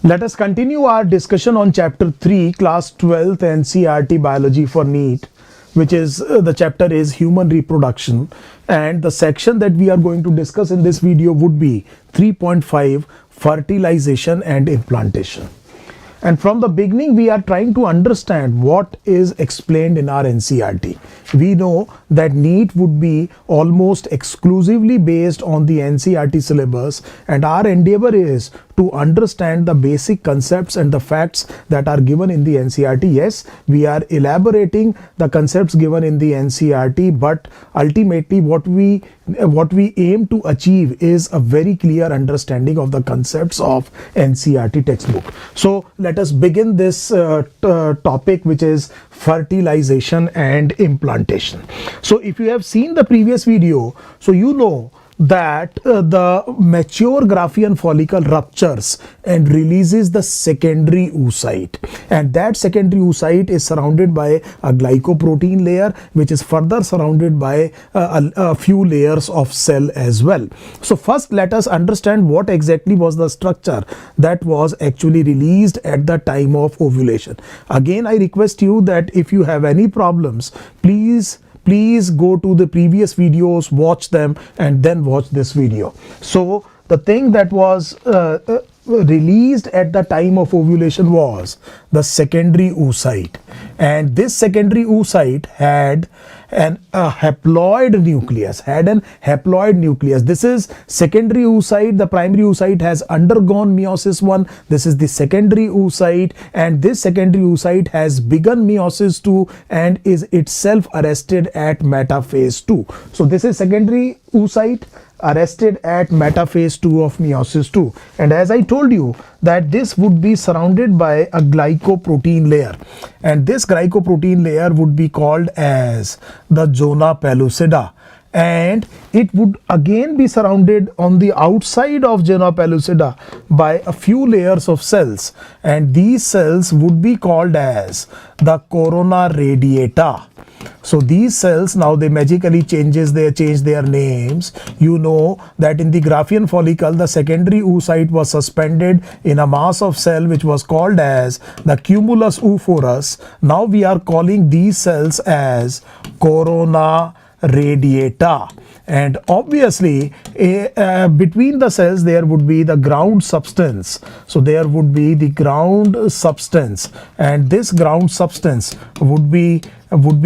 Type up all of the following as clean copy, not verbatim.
Let us continue our discussion on chapter 3, class 12th NCERT biology for NEET, which is the chapter is human reproduction, and the section that we are going to discuss in this video would be 3.5 fertilization and implantation. And from the beginning, we are trying to understand what is explained in our NCERT. We know that NEET would be almost exclusively based on the NCERT syllabus, and our endeavor is to understand the basic concepts and the facts that are given in the NCERT. Yes, we are elaborating the concepts given in the NCERT, but ultimately what we aim to achieve is a very clear understanding of the concepts of NCERT textbook. So let us begin this topic, which is fertilization and implantation. So if you have seen the previous video, so you know that the mature Graafian follicle ruptures and releases the secondary oocyte, and that secondary oocyte is surrounded by a glycoprotein layer, which is further surrounded by a few layers of cell as well. So first let us understand what exactly was the structure that was actually released at the time of ovulation. Again, I request you that if you have any problems, please go to the previous videos, watch them, and then watch this video. So the thing that was released at the time of ovulation was the secondary oocyte, and this secondary oocyte had a haploid nucleus. This is secondary oocyte. The primary oocyte has undergone meiosis 1. This is the secondary oocyte, and this secondary oocyte has begun meiosis 2 and is itself arrested at metaphase 2. So this is secondary oocyte arrested at metaphase 2 of meiosis 2, and as I told you that this would be surrounded by a glycoprotein layer, and this glycoprotein layer would be called as the zona pellucida, and it would again be surrounded on the outside of zona pellucida by a few layers of cells, and these cells would be called as the corona radiata. So these cells, now they magically change their names. You know that in the Graafian follicle, the secondary oocyte was suspended in a mass of cell which was called as the cumulus oophorus. Now we are calling these cells as corona radiata, and obviously between the cells there would be the ground substance. So there would be the ground substance, and this ground substance would be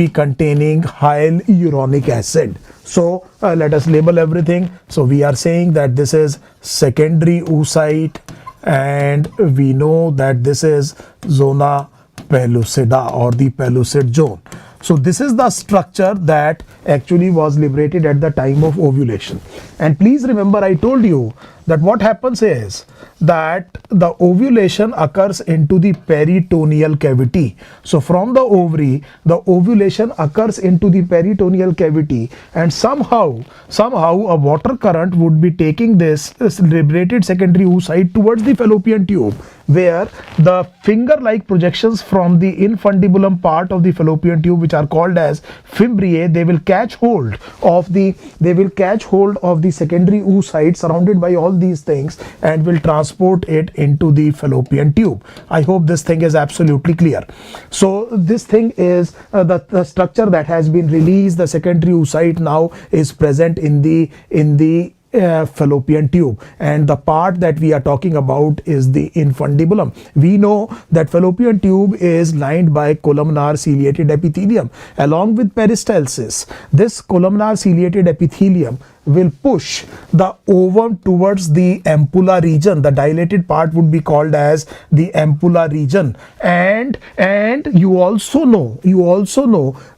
containing hyaluronic acid. So let us label everything. So we are saying that this is secondary oocyte, and we know that this is zona pellucida or the pellucid zone. So this is the structure that actually was liberated at the time of ovulation. And please remember, I told you that what happens is that the ovulation occurs into the peritoneal cavity. So from the ovary, the ovulation occurs into the peritoneal cavity, and somehow a water current would be taking this liberated secondary oocyte towards the fallopian tube, where the finger-like projections from the infundibulum part of the fallopian tube, which are called as fimbriae, they will catch hold of the secondary oocyte surrounded by all these things and will transport it into the fallopian tube. I hope this thing is absolutely clear. So this thing is the structure that has been released. The secondary oocyte now is present in the fallopian tube, and the part that we are talking about is the infundibulum. We know that fallopian tube is lined by columnar ciliated epithelium along with peristalsis. This columnar ciliated epithelium will push the ovum towards the ampulla region. The dilated part would be called as the ampulla region, and you also know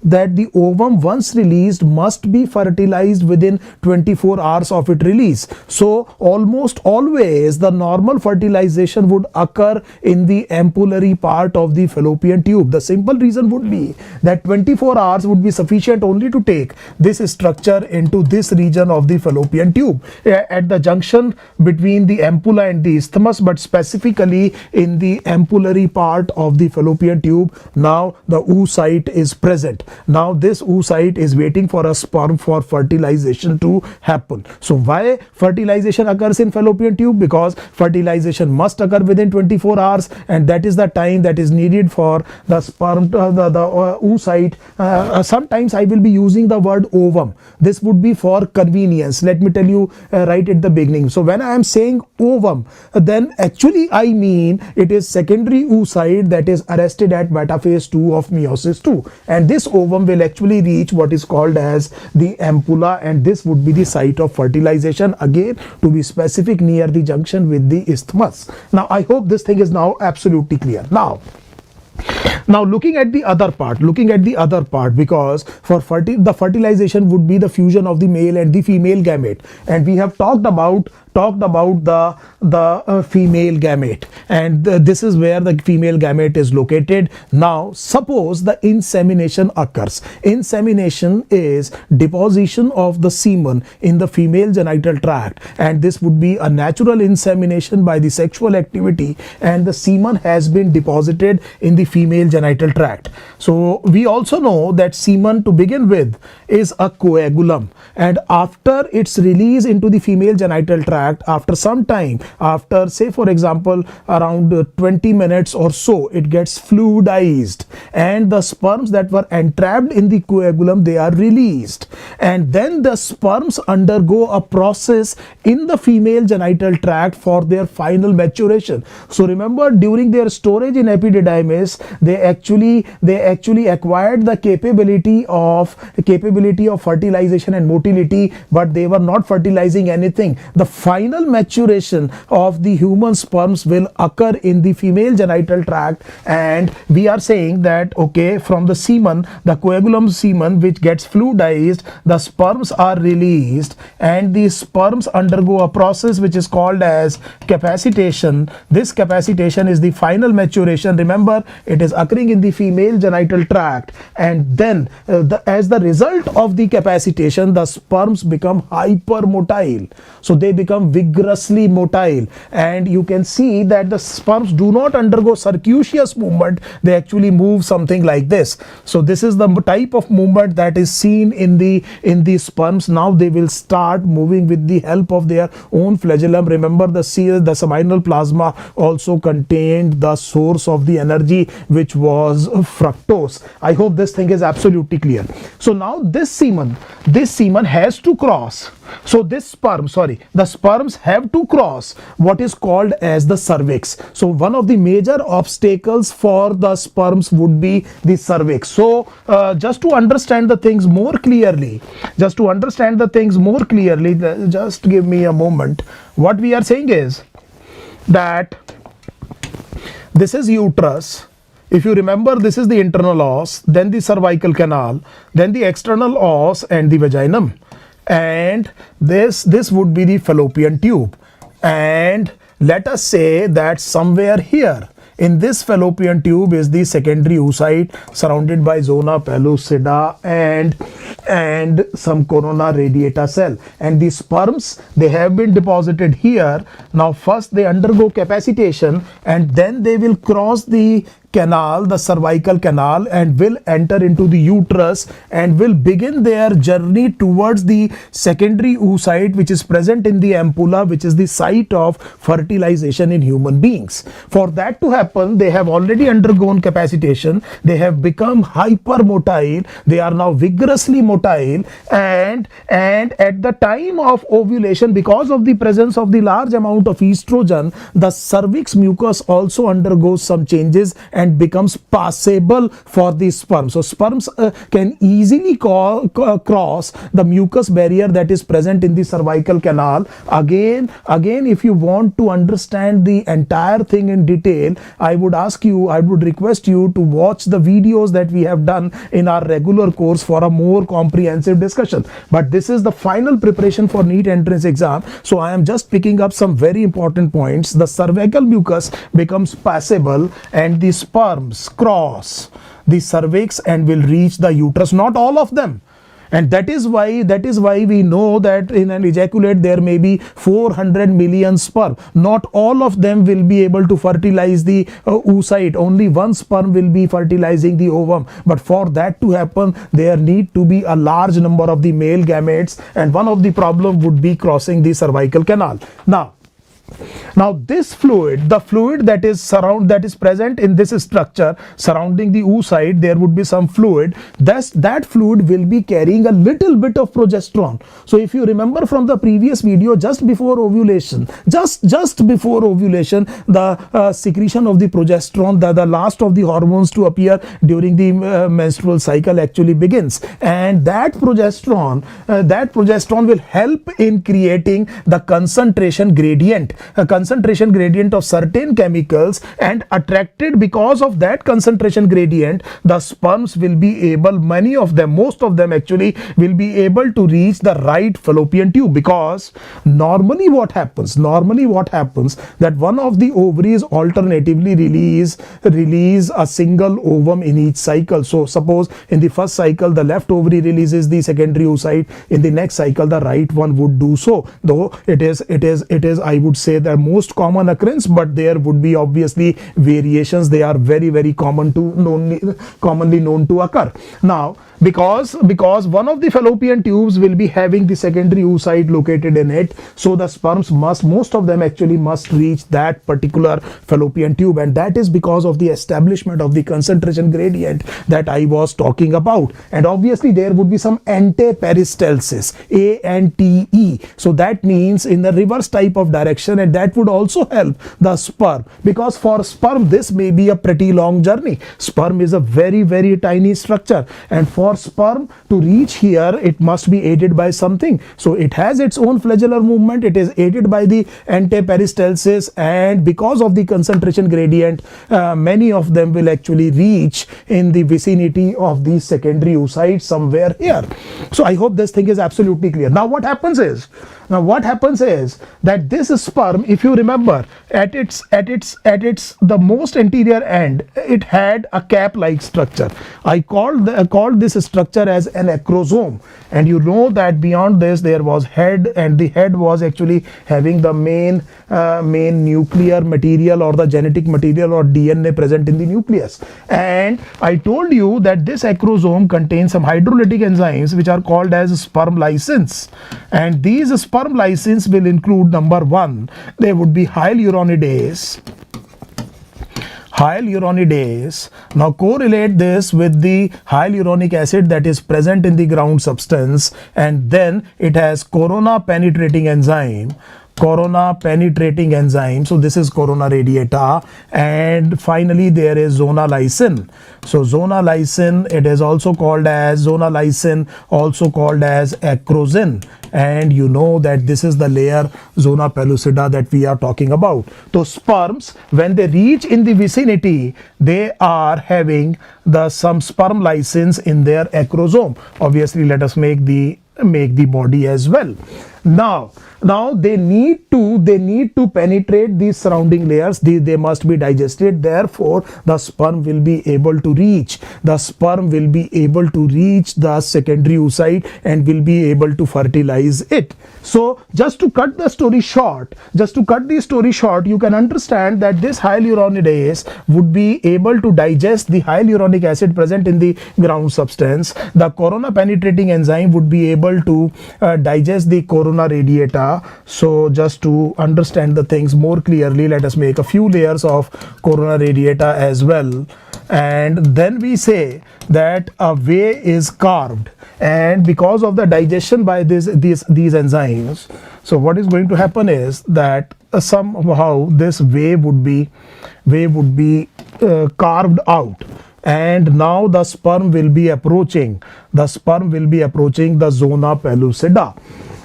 that the ovum, once released, must be fertilized within 24 hours of its release. So almost always the normal fertilization would occur in the ampullary part of the fallopian tube. The simple reason would be that 24 hours would be sufficient only to take this structure into this region of the fallopian tube at the junction between the ampulla and the isthmus, but specifically in the ampullary part of the fallopian tube. Now the oocyte is present. Now this oocyte is waiting for a sperm for fertilization to happen. So why fertilization occurs in fallopian tube? Because fertilization must occur within 24 hours, and that is the time that is needed for the sperm, the oocyte. Sometimes I will be using the word ovum. This would be for convenience. Let me tell you right at the beginning. So when I am saying ovum, then actually I mean it is secondary oocyte that is arrested at metaphase 2 of meiosis 2, and this ovum will actually reach what is called as the ampulla, and this would be the site of fertilization, again to be specific near the junction with the isthmus. Now I hope this thing is now absolutely clear. Now looking at the other part, because for the fertilization would be the fusion of the male and the female gamete, and we have talked about the female gamete, and this is where the female gamete is located. Now suppose the insemination occurs. Insemination is deposition of the semen in the female genital tract, and this would be a natural insemination by the sexual activity, and the semen has been deposited in the female genital tract. So we also know that semen to begin with is a coagulum, and after its release into the female genital tract, after some time, after say for example around 20 minutes or so, it gets fluidized, and the sperms that were entrapped in the coagulum, they are released, and then the sperms undergo a process in the female genital tract for their final maturation. So remember, during their storage in epididymis, they actually acquired the capability of fertilization and motility, but they were not fertilizing anything. The final maturation of the human sperms will occur in the female genital tract, and we are saying that okay, from the semen, the coagulum semen which gets fluidized, the sperms are released, and the sperms undergo a process which is called as capacitation. This capacitation is the final maturation. Remember, it is occurring in the female genital tract, and then as the result of the capacitation, the sperms become hypermotile. So they become vigorously motile, and you can see that the sperms do not undergo circuitous movement. They actually move something like this. So this is the type of movement that is seen in the sperms. Now they will start moving with the help of their own flagellum. Remember, the seminal plasma also contained the source of the energy, which was fructose. I hope this thing is absolutely clear. So now this semen has to cross. So the sperms have to cross what is called as the cervix. So one of the major obstacles for the sperms would be the cervix. So just to understand the things more clearly, just give me a moment. What we are saying is that this is uterus. If you remember, this is the internal os, then the cervical canal, then the external os and the vaginum, and this would be the fallopian tube. And let us say that somewhere here in this fallopian tube is the secondary oocyte surrounded by zona pellucida and some corona radiata cell, and the sperms, they have been deposited here. Now first they undergo capacitation, and then they will cross the canal, the cervical canal, and will enter into the uterus and will begin their journey towards the secondary oocyte, which is present in the ampulla, which is the site of fertilization in human beings. For that to happen, they have already undergone capacitation, they have become hypermotile, they are now vigorously motile, and at the time of ovulation, because of the presence of the large amount of estrogen, the cervix mucus also undergoes some changes and becomes passable for the sperm. So sperms can easily cross the mucus barrier that is present in the cervical canal. Again, if you want to understand the entire thing in detail, I would request you to watch the videos that we have done in our regular course for a more comprehensive discussion. But this is the final preparation for NEET entrance exam, so I am just picking up some very important points. The cervical mucus becomes passable, and the sperms cross the cervix and will reach the uterus. Not all of them. And that is why we know that in an ejaculate there may be 400 million sperm. Not all of them will be able to fertilize the oocyte. Only one sperm will be fertilizing the ovum. But for that to happen, there need to be a large number of the male gametes, and one of the problem would be crossing the cervical canal. Now this fluid, the fluid that is present in this structure surrounding the oocyte, there would be some fluid. Thus that fluid will be carrying a little bit of progesterone. So if you remember from the previous video, just before ovulation, the secretion of the progesterone, the last of the hormones to appear during the menstrual cycle actually begins, and that progesterone will help in creating the concentration gradient, a concentration gradient of certain chemicals, and attracted because of that concentration gradient, the sperms will be able, most of them actually will be able to reach the right fallopian tube. Because normally what happens that one of the ovaries alternatively release a single ovum in each cycle. So suppose in the first cycle the left ovary releases the secondary oocyte, in the next cycle the right one would do so, though it is I would say the most common occurrence, but there would be obviously variations. They are very commonly known to occur. Now because one of the fallopian tubes will be having the secondary oocyte located in it, so the sperms most of them actually must reach that particular fallopian tube, and that is because of the establishment of the concentration gradient that I was talking about. And obviously there would be some anteperistalsis, ANTE, so that means in the reverse type of direction, and that would also help the sperm, because for sperm this may be a pretty long journey. Sperm is a very tiny structure, and for sperm to reach here it must be aided by something. So it has its own flagellar movement, it is aided by the anteperistalsis, and because of the concentration gradient many of them will actually reach in the vicinity of the secondary oocyte somewhere here. So I hope this thing is absolutely clear. Now what happens is that this sperm, if you remember, at its the most anterior end, it had a cap like structure. I called this structure as an acrosome, and you know that beyond this there was head, and the head was actually having the main nuclear material or the genetic material or DNA present in the nucleus. And I told you that this acrosome contains some hydrolytic enzymes which are called as sperm lysins, and these sperm lysins will include, number one, there would be hyaluronidase. Now correlate this with the hyaluronic acid that is present in the ground substance, and then it has corona penetrating enzyme. So this is corona radiata, and finally there is zona lysine. So zona lysine, it is also called as zona lysine, also called as acrosin, and you know that this is the layer zona pellucida that we are talking about. So sperms, when they reach in the vicinity, they are having some sperm lysins in their acrosome. Obviously let us make the body as well. Now they need to penetrate these surrounding layers. They must be digested. Therefore the sperm will be able to reach the secondary oocyte and will be able to fertilize it. So just to cut the story short, you can understand that this hyaluronidase would be able to digest the hyaluronic acid present in the ground substance. The corona penetrating enzyme would be able to digest the corona radiata. So just to understand the things more clearly, let us make a few layers of corona radiata as well, and then we say that a way is carved, and because of the digestion by these enzymes, so what is going to happen is that somehow this way would be carved out, and now the sperm will be approaching the zona pellucida.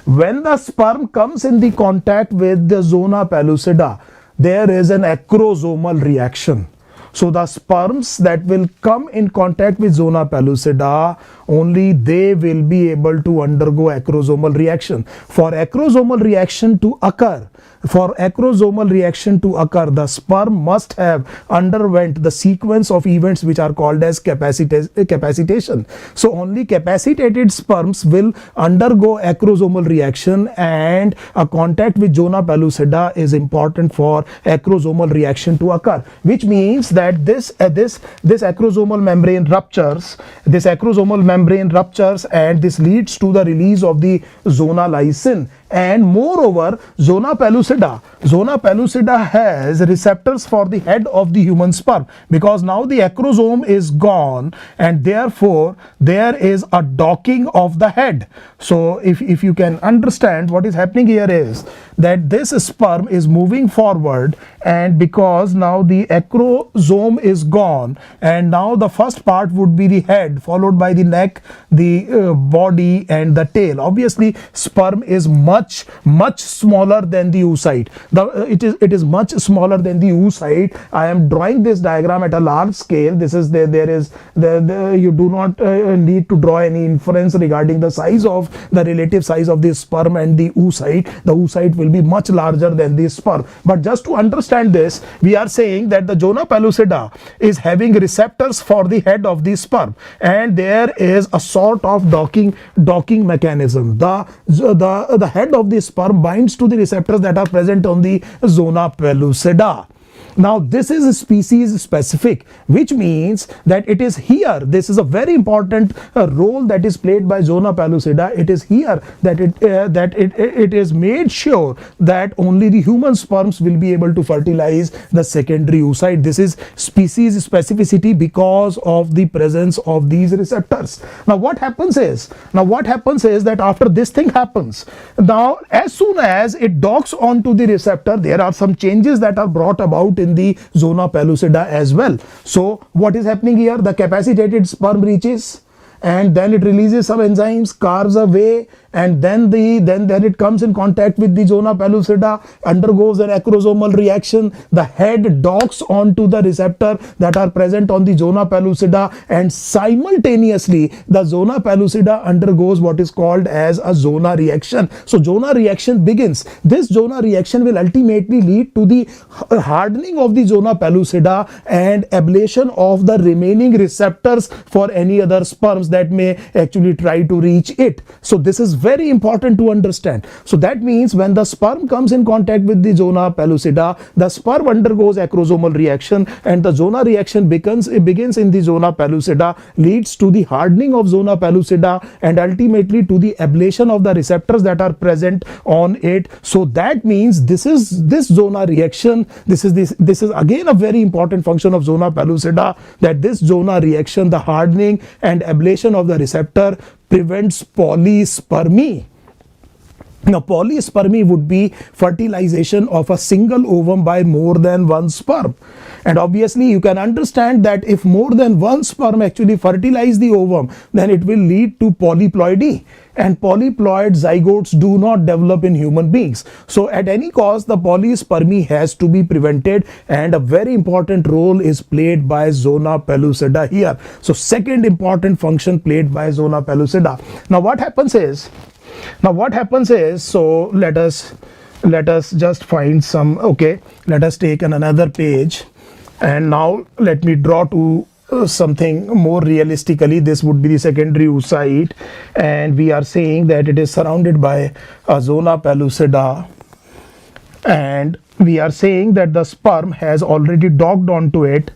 When the sperm comes in the contact with the zona pellucida, there is an acrosomal reaction. So the sperms that will come in contact with zona pellucida, only they will be able to undergo acrosomal reaction. For acrosomal reaction to occur, the sperm must have underwent the sequence of events which are called as capacitation. So only capacitated sperms will undergo acrosomal reaction, and a contact with zona pellucida is important for acrosomal reaction to occur, which means that this acrosomal membrane ruptures, and this leads to the release of the zona lysine. And moreover, zona pellucida has receptors for the head of the human sperm, because now the acrosome is gone and therefore there is a docking of the head. So if you can understand, what is happening here is that this sperm is moving forward, and because now the acrosome is gone, and now the first part would be the head, followed by the neck, the body and the tail. Obviously sperm is much smaller than the oocyte. It is much smaller than the oocyte. I am drawing this diagram at a large scale. This is you do not need to draw any inference regarding the relative size of the sperm and the oocyte. The oocyte will be much larger than the sperm. But just to understand this, we are saying that the zona pellucida is having receptors for the head of the sperm, and there is a sort of docking mechanism. The head of the sperm binds to the receptors that are present on the zona pellucida. Now this is species specific, which means that it is here, this is a very important role that is played by zona pellucida. It is here that it is made sure that only the human sperms will be able to fertilize the secondary oocyte. This is species specificity because of the presence of these receptors. Now what happens is that after this thing happens, now as soon as it docks onto the receptor, there are some changes that are brought about in the zona pellucida as well. So what is happening here? The capacitated sperm reaches, and then it releases some enzymes, carves away, and then it comes in contact with the zona pellucida, undergoes an acrosomal reaction. The head docks onto the receptor that are present on the zona pellucida, and simultaneously the zona pellucida undergoes what is called as a zona reaction. So zona reaction begins. This zona reaction will ultimately lead to the hardening of the zona pellucida and ablation of the remaining receptors for any other sperms that may actually try to reach it. So this is very important to understand. So that means when the sperm comes in contact with the zona pellucida, the sperm undergoes acrosomal reaction, and the zona reaction begins in the zona pellucida, leads to the hardening of zona pellucida, and ultimately to the ablation of the receptors that are present on it. So that means this zona reaction, this is again a very important function of zona pellucida, that this zona reaction, the hardening and ablation of the receptor, prevents polyspermy. Now polyspermy would be fertilization of a single ovum by more than one sperm, and obviously you can understand that if more than one sperm actually fertilize the ovum, then it will lead to polyploidy, and polyploid zygotes do not develop in human beings. So at any cost, the polyspermy has to be prevented, and a very important role is played by zona pellucida here. So second important function played by zona pellucida. Now what happens is, so let us just find some, okay, let us take another page, and now let me draw to something more realistically. This would be the secondary oocyte, and we are saying that it is surrounded by a zona pellucida, and we are saying that the sperm has already docked onto it.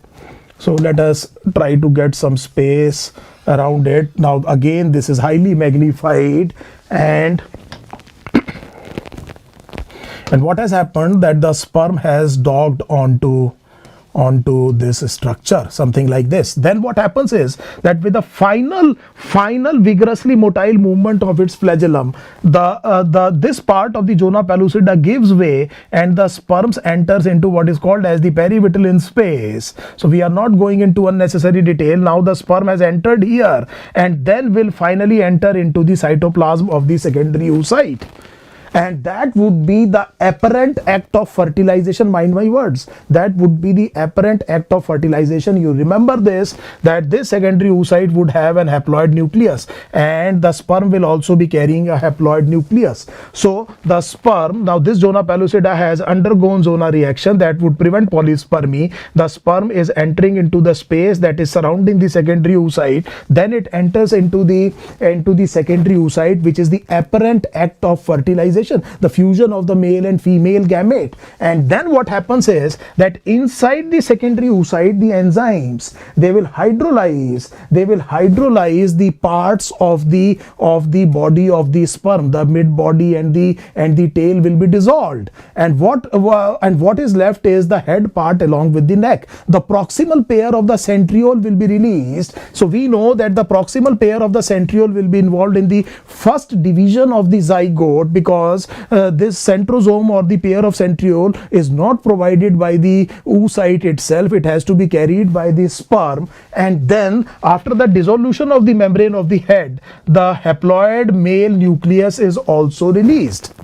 So let us try to get some space around it. Now again, this is highly magnified, and what has happened, that the sperm has docked onto this structure, something like this. Then what happens is that with the final vigorously motile movement of its flagellum, this part of the zona pellucida gives way, and the sperms enters into what is called as the perivitellin space. So we are not going into unnecessary detail. Now the sperm has entered here, and then will finally enter into the cytoplasm of the secondary oocyte. and that would be the apparent act of fertilization. Mind my words, that would be the apparent act of fertilization. You remember this, that this secondary oocyte would have an haploid nucleus, and the sperm will also be carrying a haploid nucleus. So the sperm, now this zona pellucida has undergone zona reaction that would prevent polyspermy. The sperm is entering into the space that is surrounding the secondary oocyte, then it enters into the secondary oocyte, which is the apparent act of fertilization, the fusion of the male and female gamete. And then what happens is that inside the secondary oocyte, the enzymes, they will hydrolyze the parts of the body of the sperm. The mid body and the tail will be dissolved, and what is left is the head part along with the neck. The proximal pair of the centriole will be released. So we know that the proximal pair of the centriole will be involved in the first division of the zygote, because this centrosome or the pair of centriole is not provided by the oocyte itself. It has to be carried by the sperm, and then after the dissolution of the membrane of the head, the haploid male nucleus is also released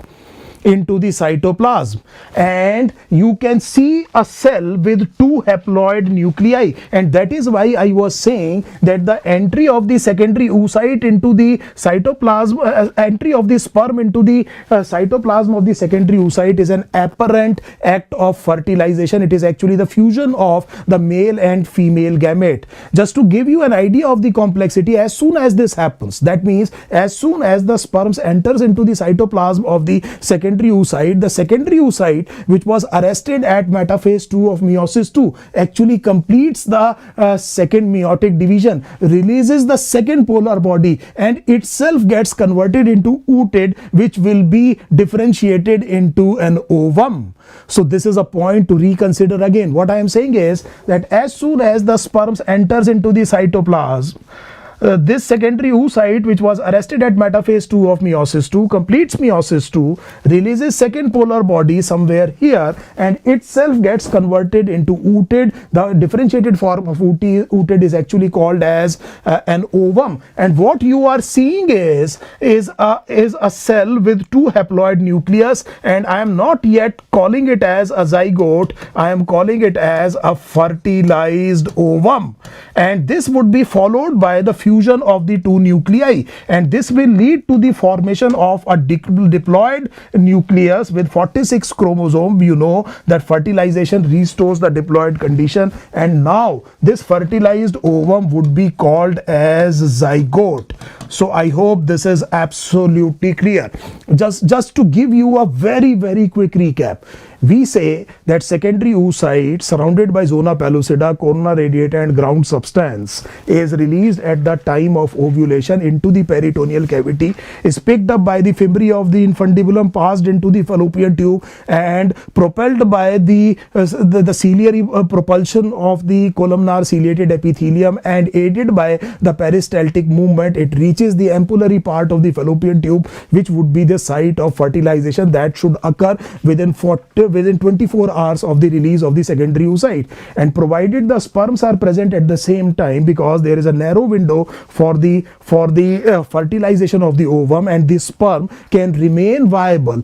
into the cytoplasm, and you can see a cell with two haploid nuclei. And that is why I was saying that the entry of the secondary oocyte into the cytoplasm, entry of the sperm into the cytoplasm of the secondary oocyte is an apparent act of fertilization. It is actually the fusion of the male and female gamete. Just to give you an idea of the complexity, as soon as this happens, that means as soon as the sperms enters into the cytoplasm of the secondary oocyte, the secondary oocyte, which was arrested at metaphase 2 of meiosis 2, actually completes the second meiotic division, releases the second polar body, and itself gets converted into ootid, which will be differentiated into an ovum. So this is a point to reconsider again. What I am saying is that as soon as the sperms enters into the cytoplasm, this secondary oocyte, which was arrested at metaphase 2 of meiosis 2, completes meiosis 2, releases second polar body somewhere here, and itself gets converted into ootid. The differentiated form of ootid is actually called as an ovum. And what you are seeing is a cell with two haploid nucleus, and I am not yet calling it as a zygote. I am calling it as a fertilized ovum, and this would be followed by the fusion of the two nuclei, and this will lead to the formation of a diploid nucleus with 46 chromosomes. You know that fertilization restores the diploid condition, and now this fertilized ovum would be called as zygote. So I hope this is absolutely clear. Just to give you a very quick recap, we say that secondary oocyte surrounded by zona pellucida, corona radiata and ground substance is released at the time of ovulation into the peritoneal cavity, is picked up by the fimbriae of the infundibulum, passed into the fallopian tube, and propelled by the ciliary propulsion of the columnar ciliated epithelium, and aided by the peristaltic movement, it reaches the ampullary part of the fallopian tube, which would be the site of fertilization that should occur within 24 hours of the release of the secondary oocyte. And provided the sperms are present at the same time, because there is a narrow window for the fertilization of the ovum, and the sperm can remain viable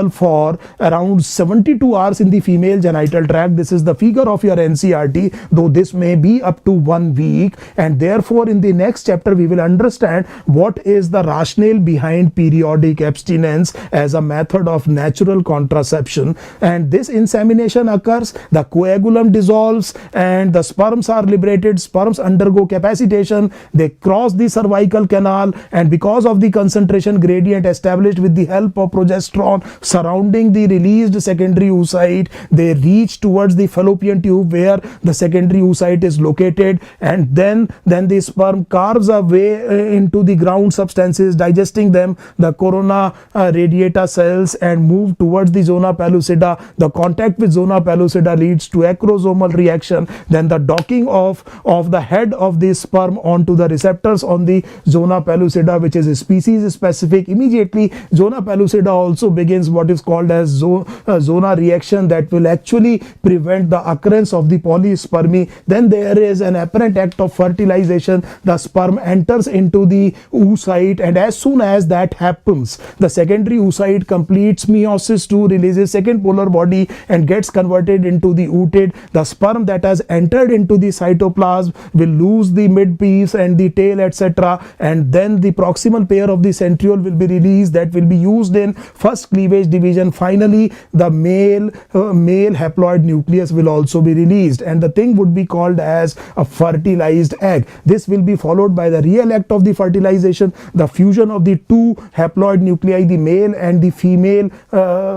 for around 72 hours in the female genital tract. This is the figure of your NCERT, though this may be up to 1 week, and therefore in the next chapter we will understand what is the rationale behind periodic abstinence as a method of natural contraception. And this insemination occurs, the coagulum dissolves, and the sperms are liberated. Sperms undergo capacitation, they cross the cervical canal, and because of the concentration gradient established with the help of progesterone surrounding the released secondary oocyte, they reach towards the fallopian tube where the secondary oocyte is located, and then the sperm carves a way into the ground substances, digesting them, the corona radiata cells, and move towards the zona pellucida. The contact with zona pellucida leads to acrosomal reaction, then the docking of the head of the sperm onto the receptors on the zona pellucida, which is species specific. Immediately zona pellucida also begins what is called as zona reaction that will actually prevent the occurrence of the polyspermy. Then there is an apparent act of fertilization. The sperm enters enters into the oocyte, and as soon as that happens, the secondary oocyte completes meiosis 2, releases second polar body and gets converted into the oocyte. The sperm that has entered into the cytoplasm will lose the midpiece and the tail, etc., and then the proximal pair of the centriole will be released, that will be used in first cleavage division. Finally, the male haploid nucleus will also be released, and the thing would be called as a fertilized egg. This will be followed by the real act of the fertilization, the fusion of the two haploid nuclei, the male and the female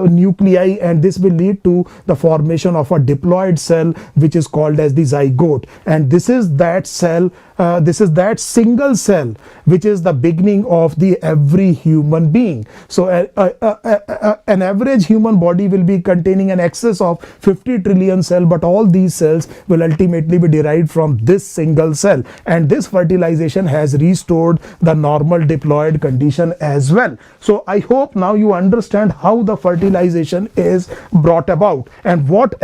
nuclei, and this will lead to the formation of a diploid cell, which is called as the zygote. And this is that cell, this is that single cell which is the beginning of the every human being. So an average human body will be containing an excess of 50 trillion cells, but all these cells will ultimately be derived from this single cell, and this fertilization has restored the normal diploid condition as well. So I hope now you understand how the fertilization is brought about, and what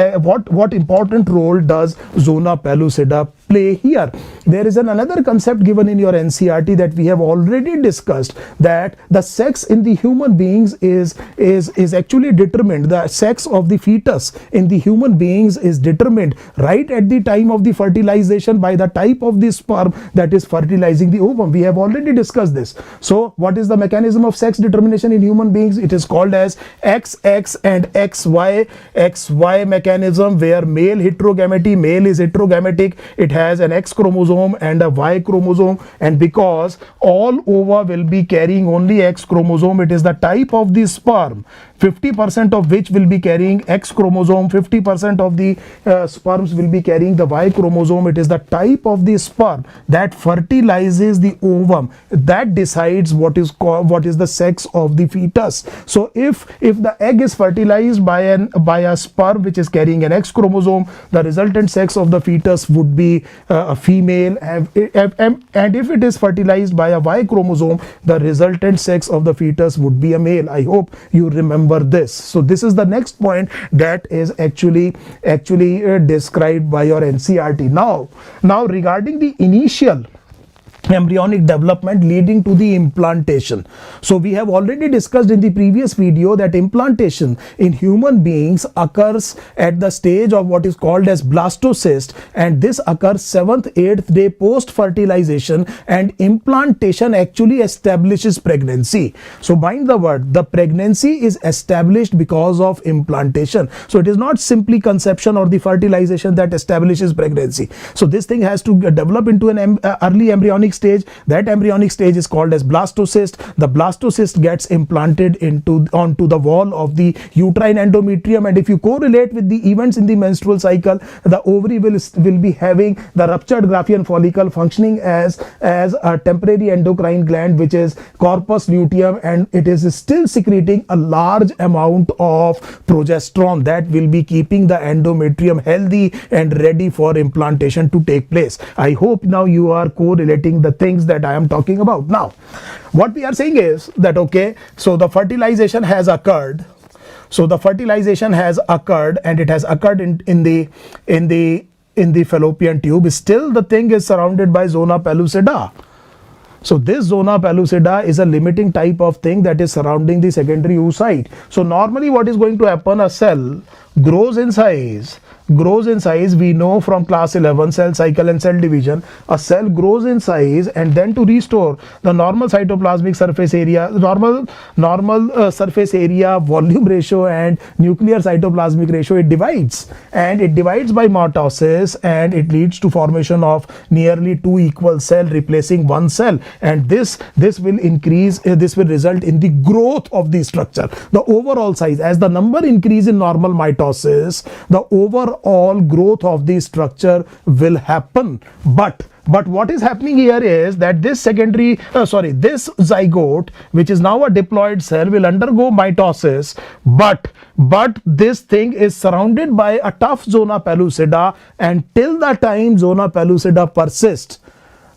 important role does zona pellucida play here. There is another concept given in your NCERT that we have already discussed, that the sex in the human beings is actually determined. The sex of the fetus in the human beings is determined right at the time of the fertilization by the type of the sperm that is fertilizing the ovum. We have already discussed this. So what is the mechanism of sex determination in human beings? It is called as XX and XY mechanism, where male heterogamety, male is heterogametic, it has an X chromosome and a Y chromosome, and because all ova will be carrying only X chromosome, it is the type of the sperm, 50% of which will be carrying X chromosome, 50% of the sperms will be carrying the Y chromosome. It is the type of the sperm that fertilizes the ovum that decides what is the sex of the fetus. So if the egg is fertilized by a sperm which is carrying an X chromosome, the resultant sex of the fetus would be a female, and if it is fertilized by a Y chromosome, the resultant sex of the fetus would be a male. I hope you remember this. So this is the next point that is actually described by your NCERT. Now regarding the initial embryonic development leading to the implantation. So we have already discussed in the previous video that implantation in human beings occurs at the stage of what is called as blastocyst, and this occurs 7th 8th day post fertilization, and implantation actually establishes pregnancy. So mind the word, the pregnancy is established because of implantation. So it is not simply conception or the fertilization that establishes pregnancy. So this thing has to develop into an early embryonic stage. That embryonic stage is called as blastocyst. The blastocyst gets implanted onto the wall of the uterine endometrium, and if you correlate with the events in the menstrual cycle, the ovary will be having the ruptured Graafian follicle functioning as a temporary endocrine gland, which is corpus luteum, and it is still secreting a large amount of progesterone that will be keeping the endometrium healthy and ready for implantation to take place. I hope now you are correlating the things that I am talking about. Now what we are saying is that, okay, so the fertilization has occurred. So the fertilization has occurred, and it has occurred in the fallopian tube. Still the thing is surrounded by zona pellucida. So this zona pellucida is a limiting type of thing that is surrounding the secondary oocyte. So normally what is going to happen, a cell grows in size. We know from class 11 cell cycle and cell division, a cell grows in size, and then to restore the normal cytoplasmic surface area, normal surface area, volume ratio and nuclear cytoplasmic ratio, it divides, and it divides by mitosis, and it leads to formation of nearly 2 equal cells replacing one cell, and this will increase, this will result in the growth of the structure, the overall size. As the number increase in normal mitosis, the overall growth of the structure will happen. But what is happening here is that this this zygote, which is now a diploid cell, will undergo mitosis, but this thing is surrounded by a tough zona pellucida, and till the time zona pellucida persists,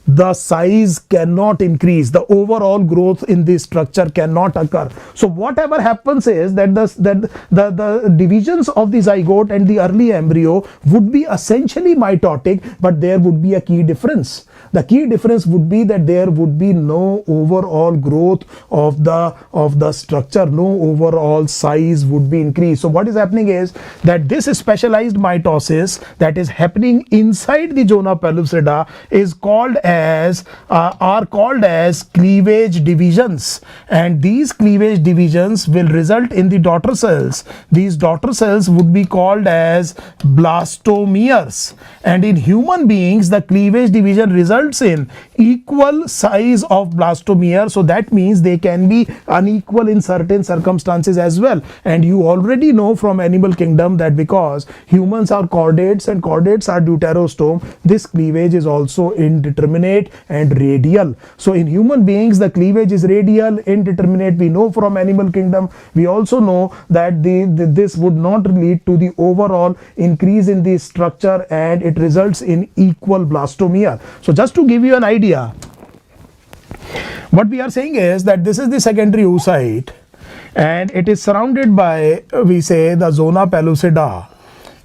the size cannot increase, the overall growth in this structure cannot occur. So whatever happens is that the divisions of the zygote and the early embryo would be essentially mitotic, but there would be a key difference. The key difference would be that there would be no overall growth of the structure, no overall size would be increased. So what is happening is that this specialized mitosis that is happening inside the zona pellucida is called as are called as cleavage divisions, and these cleavage divisions will result in the daughter cells. These daughter cells would be called as blastomeres, and in human beings the cleavage division results in equal size of blastomere. So that means they can be unequal in certain circumstances as well. And you already know from animal kingdom that because humans are chordates and chordates are deuterostome, this cleavage is also indeterminate and radial. So in human beings the cleavage is radial, indeterminate. We know from animal kingdom. We also know that this would not lead to the overall increase in the structure, and it results in equal blastomere. So just to give you an idea, what we are saying is that this is the secondary oocyte and it is surrounded by, we say, the zona pellucida,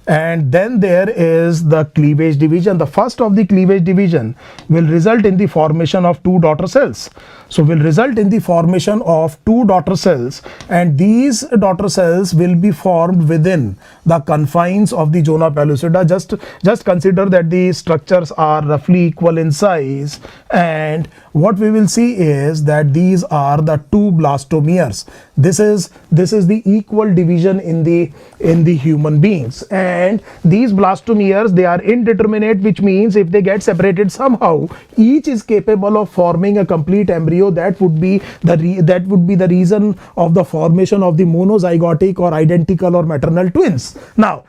and then there is the cleavage division. The first of the cleavage division will result in the formation of two daughter cells. So will result in the formation of two daughter cells, and these daughter cells will be formed within the confines of the zona pellucida. Just consider that the structures are roughly equal in size, and what we will see is that these are the two blastomeres. This is the equal division in the human beings, and these blastomeres, they are indeterminate, which means if they get separated somehow, each is capable of forming a complete embryo. That would be the reason of the formation of the monozygotic or identical or maternal twins. Now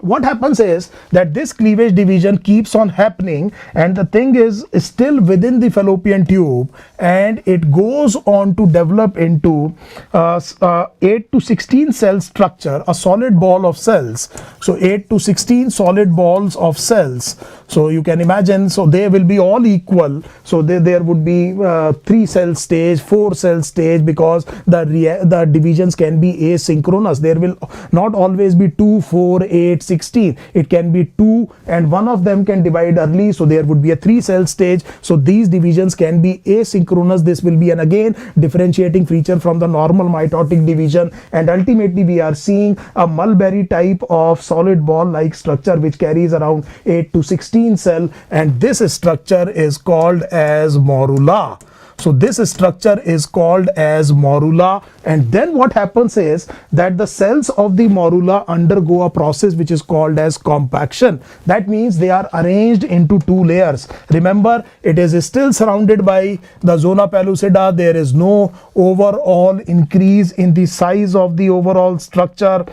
what happens is that this cleavage division keeps on happening, and the thing is still within the fallopian tube, and it goes on to develop into 8 to 16 cell structure, a solid ball of cells. So 8 to 16 solid balls of cells. So you can imagine, so they will be all equal. So there would be 3 cell stage, 4 cell stage, because the divisions can be asynchronous. There will not always be 2, 4, 8, 16. It can be 2 and one of them can divide early. So there would be a 3 cell stage. So these divisions can be asynchronous. This will be an again differentiating feature from the normal mitotic division, and ultimately we are seeing a mulberry type of solid ball like structure which carries around 8 to 16 cell, and this structure is called as morula. So this structure is called as morula, and then what happens is that the cells of the morula undergo a process which is called as compaction. That means they are arranged into 2 layers. Remember, it is still surrounded by the zona pellucida. There is no overall increase in the size of the overall structure.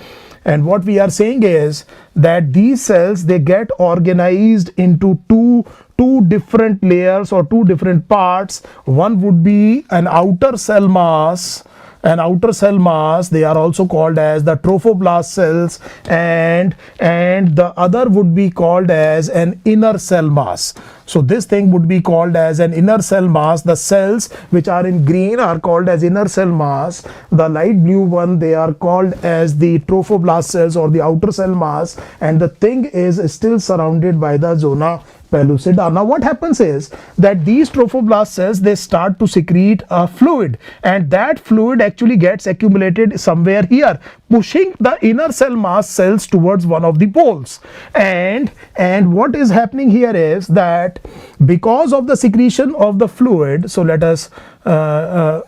And what we are saying is that these cells, they get organized into two different layers or 2 different parts. One would be an outer cell mass. They are also called as the trophoblast cells, and the other would be called as an inner cell mass. So this thing would be called as an inner cell mass. The cells which are in green are called as inner cell mass. The light blue one, they are called as the trophoblast cells or the outer cell mass, and the thing is still surrounded by the zona pellucida. Now what happens is that these trophoblast cells, they start to secrete a fluid, and that fluid actually gets accumulated somewhere here, pushing the inner cell mass cells towards one of the poles. And what is happening here is that because of the secretion of the fluid, so let us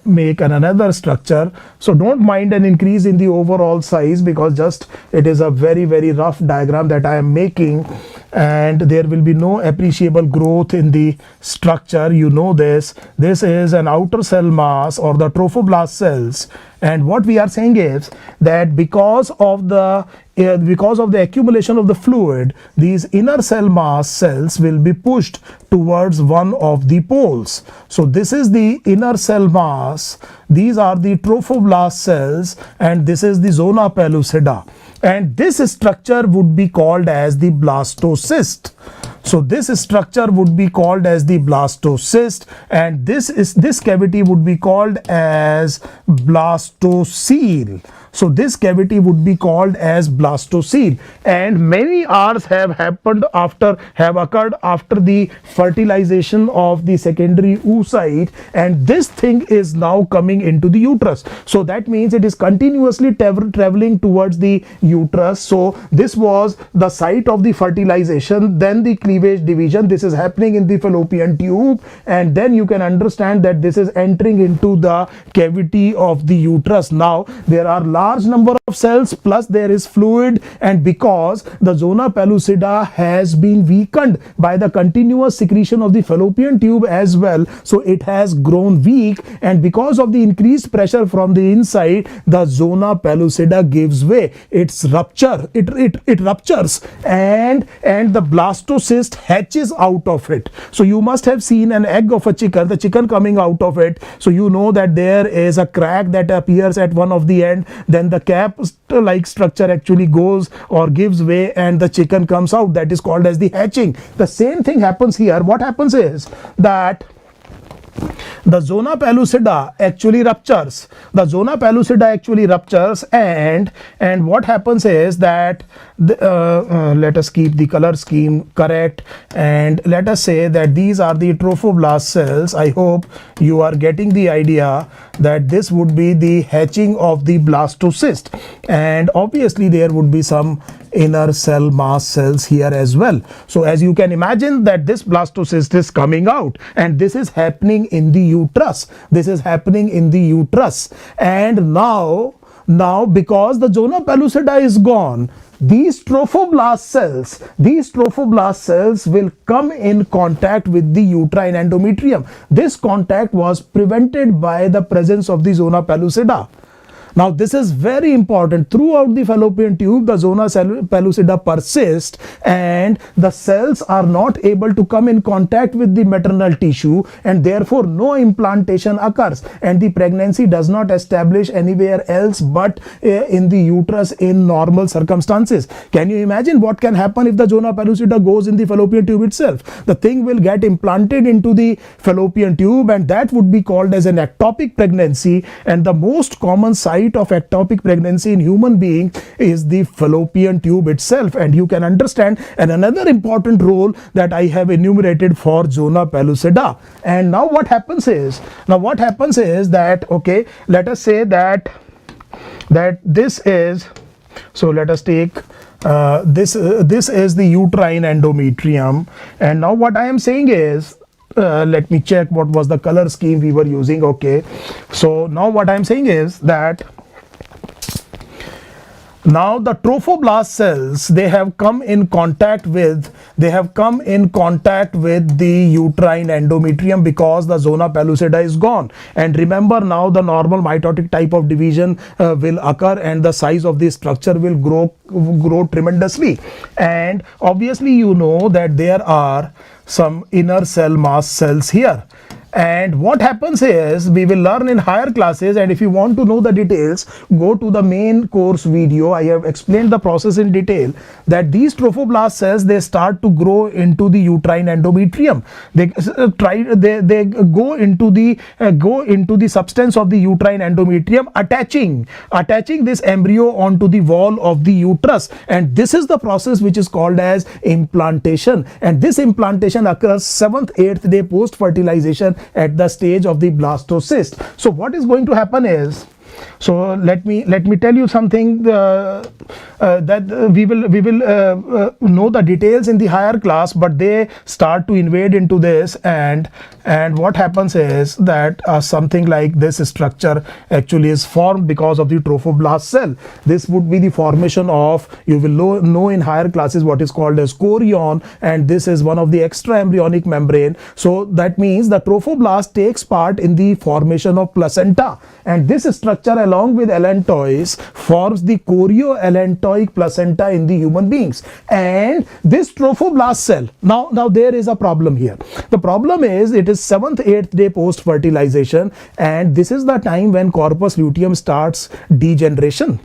make another structure. So don't mind an increase in the overall size, because just it is a very rough diagram that I am making, and there will be no appreciable growth in the structure. You know this is an outer cell mass or the trophoblast cells, and what we are saying is that because of the accumulation of the fluid, these inner cell mass cells will be pushed towards one of the poles. So this is the inner cell mass, these are the trophoblast cells, and this is the zona pellucida, and this structure would be called as the blastocyst. So this structure would be called as the blastocyst, and this cavity would be called as blastocele. So this cavity would be called as blastocele, and many R's have occurred after the fertilization of the secondary oocyte, and this thing is now coming into the uterus. So that means it is continuously traveling towards the uterus. So this was the site of the fertilization, then the cleavage division. This is happening in the fallopian tube, and then you can understand that this is entering into the cavity of the uterus. Now there are large number of cells, plus there is fluid, and because the zona pellucida has been weakened by the continuous secretion of the fallopian tube as well, so it has grown weak, and because of the increased pressure from the inside, the zona pellucida gives way. It ruptures, and the blastocyst hatches out of it. So you must have seen an egg of a chicken, the chicken coming out of it. So you know that there is a crack that appears at one of the end, then the cap like structure actually goes or gives way, and the chicken comes out. That is called as the hatching. The same thing happens here. What happens is that the zona pellucida actually ruptures. The zona pellucida actually ruptures, and what happens is that let us keep the color scheme correct, and let us say that these are the trophoblast cells. I hope you are getting the idea that this would be the hatching of the blastocyst, and obviously there would be some inner cell mass cells here as well. So as you can imagine that this blastocyst is coming out, and this is happening in the uterus. This is happening in the uterus, and now because the zona pellucida is gone, these trophoblast cells will come in contact with the uterine endometrium. This contact was prevented by the presence of the zona pellucida. Now this is very important. Throughout the fallopian tube, the zona pellucida persists, and the cells are not able to come in contact with the maternal tissue, and therefore no implantation occurs, and the pregnancy does not establish anywhere else but in the uterus in normal circumstances. Can you imagine what can happen if the zona pellucida goes in the fallopian tube itself? The thing will get implanted into the fallopian tube, and that would be called as an ectopic pregnancy, and the most common site of ectopic pregnancy in human being is the fallopian tube itself. And you can understand, and another important role that I have enumerated for zona pellucida. And now what happens is that, okay, let us say that this is, so let us take this is the uterine endometrium, and now what I am saying is, let me check what was the color scheme we were using. Okay, so now what I am saying is that now the trophoblast cells, they have come in contact with the uterine endometrium because the zona pellucida is gone. And remember, now the normal mitotic type of division will occur, and the size of the structure will grow tremendously. And obviously you know that there are some inner cell mass cells here. And what happens is, we will learn in higher classes, and if you want to know the details, go to the main course video. I have explained the process in detail, that these trophoblast cells, they start to grow into the uterine endometrium. They go into the substance of the uterine endometrium, attaching this embryo onto the wall of the uterus, and this is the process which is called as implantation. And this implantation occurs 7th 8th day post fertilization at the stage of the blastocyst. So what is going to happen is, so let me tell you something that we will know the details in the higher class, but they start to invade into this, and what happens is that something like this structure actually is formed because of the trophoblast cell. This would be the formation of, you will know in higher classes, what is called as chorion, and this is one of the extra embryonic membrane. So that means the trophoblast takes part in the formation of placenta, and this structure along with allantois forms the chorioallantoic placenta in the human beings. And this trophoblast cell, now there is a problem here. The problem is, it is 7th 8th day post fertilization, and this is the time when corpus luteum starts degeneration.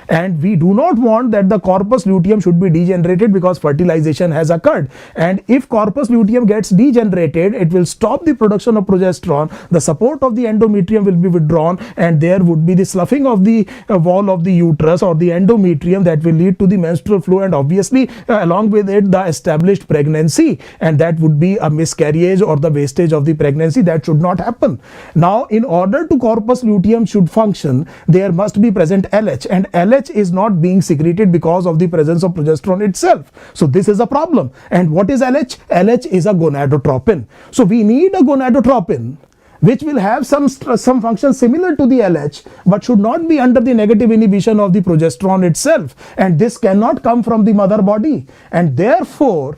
and we do not want that the corpus luteum should be degenerated because fertilization has occurred. And if corpus luteum gets degenerated, it will stop the production of progesterone, the support of the endometrium will be withdrawn, and there would be the sloughing of the wall of the uterus or the endometrium that will lead to the menstrual flow, and obviously along with it the established pregnancy, and that would be a miscarriage or the wastage of the pregnancy. That should not happen. Now, in order to corpus luteum should function, there must be present LH, and LH is not being secreted because of the presence of progesterone itself. So this is a problem. And what is LH? LH is a gonadotropin. So we need a gonadotropin which will have some function similar to the LH, but should not be under the negative inhibition of the progesterone itself, and this cannot come from the mother body. And therefore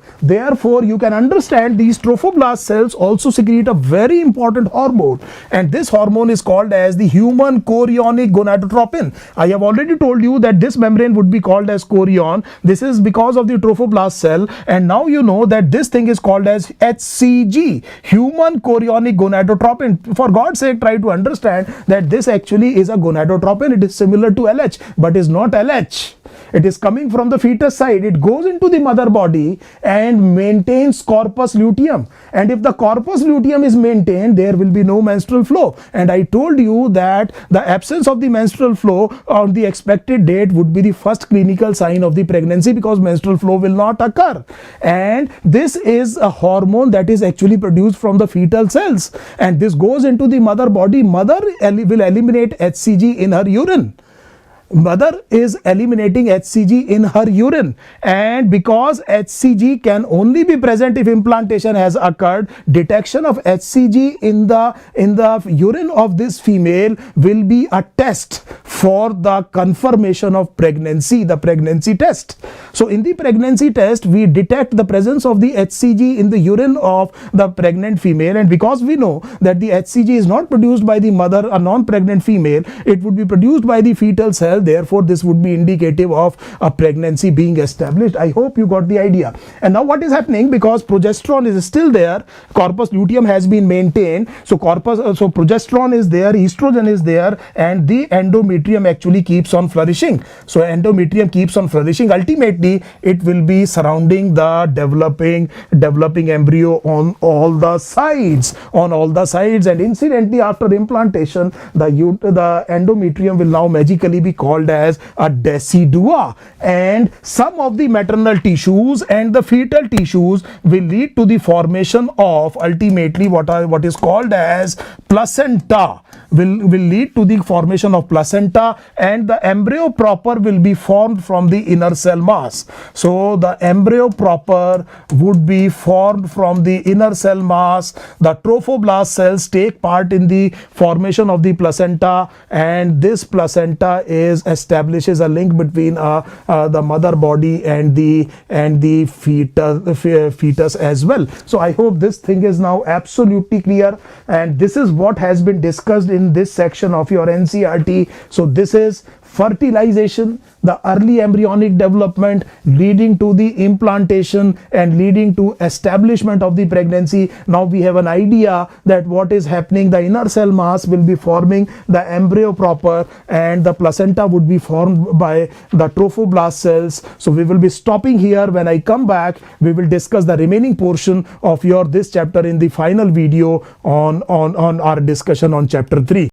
you can understand these trophoblast cells also secrete a very important hormone, and this hormone is called as the human chorionic gonadotropin. I have already told you that this membrane would be called as chorion. This is because of the trophoblast cell, and now you know that this thing is called as HCG, human chorionic gonadotropin. For God's sake, try to understand that this actually is a gonadotropin. It is similar to LH, but is not LH. It is coming from the fetus side. It goes into the mother body and maintains corpus luteum. And if the corpus luteum is maintained, there will be no menstrual flow. And I told you that the absence of the menstrual flow on the expected date would be the first clinical sign of the pregnancy, because menstrual flow will not occur. And this is a hormone that is actually produced from the fetal cells. And this goes into the mother body. Mother will eliminate HCG in her urine. Mother is eliminating HCG in her urine, and because HCG can only be present if implantation has occurred, detection of HCG in the urine of this female will be a test for the confirmation of pregnancy, the pregnancy test. So in the pregnancy test, we detect the presence of the HCG in the urine of the pregnant female, and because we know that the HCG is not produced by the mother, a non-pregnant female, it would be produced by the fetal cell. Therefore, this would be indicative of a pregnancy being established. I hope you got the idea. And now what is happening, because progesterone is still there, corpus luteum has been maintained, so progesterone is there, estrogen is there, and the endometrium actually keeps on flourishing. So endometrium keeps on flourishing. Ultimately, it will be surrounding the developing embryo on all the sides, and incidentally, after implantation, the endometrium will now magically be called as a decidua, and some of the maternal tissues and the fetal tissues will lead to the formation of ultimately what is called as placenta, will lead to the formation of placenta, and the embryo proper will be formed from the inner cell mass. So the embryo proper would be formed from the inner cell mass. The trophoblast cells take part in the formation of the placenta, and this placenta establishes a link between the mother body and the fetus as well. So I hope this thing is now absolutely clear, and this is what has been discussed in this section of your NCERT. So this is fertilization, the early embryonic development leading to the implantation and leading to establishment of the pregnancy. Now we have an idea that what is happening. The inner cell mass will be forming the embryo proper, and the placenta would be formed by the trophoblast cells. So we will be stopping here. When I come back, we will discuss the remaining portion of this chapter in the final video on our discussion on chapter 3.